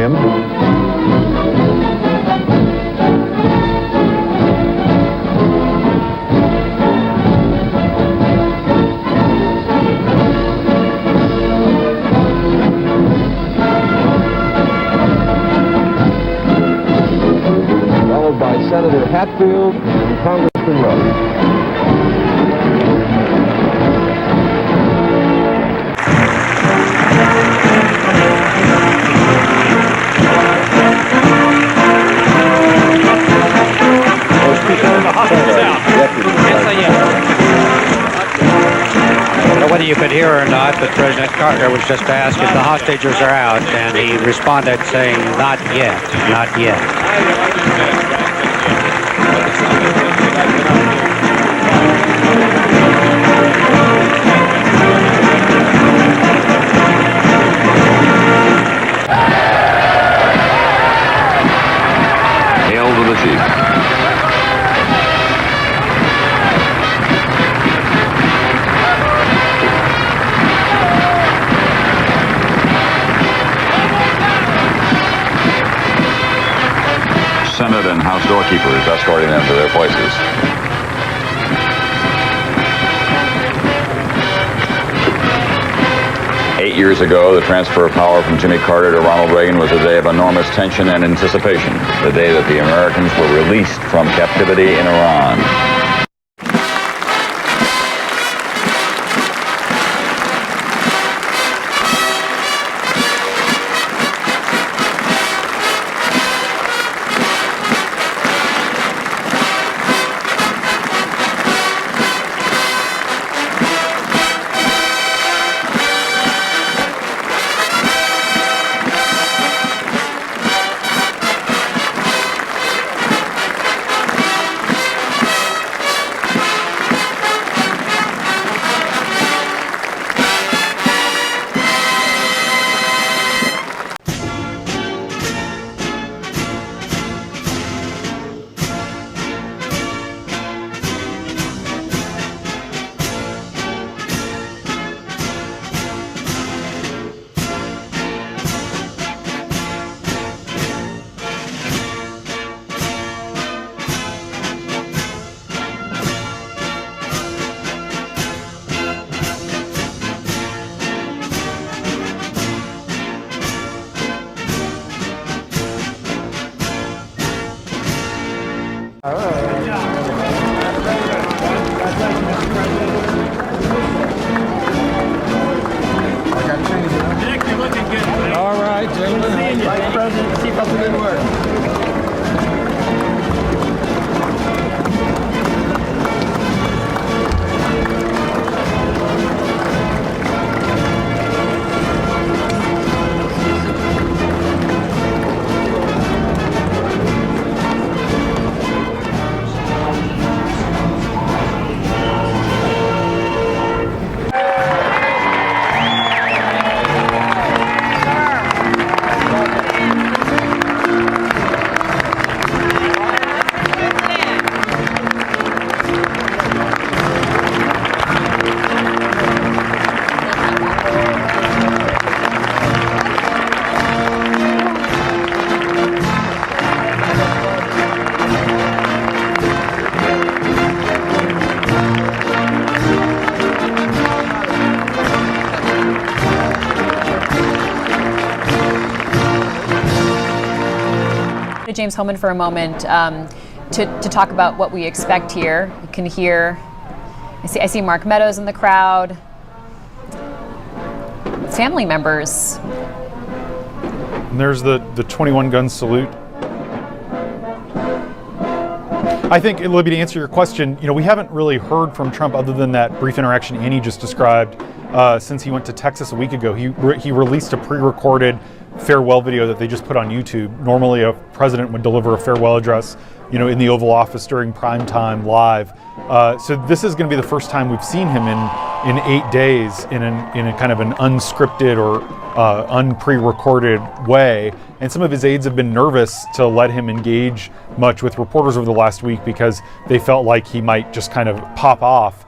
him. Followed by Senator Hatfield and Congressman Rose. Whether you could hear or not, but President Carter was just asked if the hostages are out, and he responded saying, "Not yet, not yet." Hail to the chief. Senate and House doorkeepers escorting them to their places. Eight years ago, the transfer of power from Jimmy Carter to Ronald Reagan was a day of enormous tension and anticipation, the day that the Americans were released from captivity in Iran. James Hohmann for a moment to talk about what we expect here. You can hear, I see Mark Meadows in the crowd, family members. And there's the 21 gun salute. I think, Libby, to answer your question, we haven't really heard from Trump other than that brief interaction Annie just described since he went to Texas a week ago. He released a pre-recorded farewell video that they just put on YouTube. Normally a president would deliver a farewell address, in the Oval Office during prime time live. So this is going to be the first time we've seen him in 8 days in a kind of an unscripted or unpre-recorded way. And some of his aides have been nervous to let him engage much with reporters over the last week because they felt like he might just kind of pop off.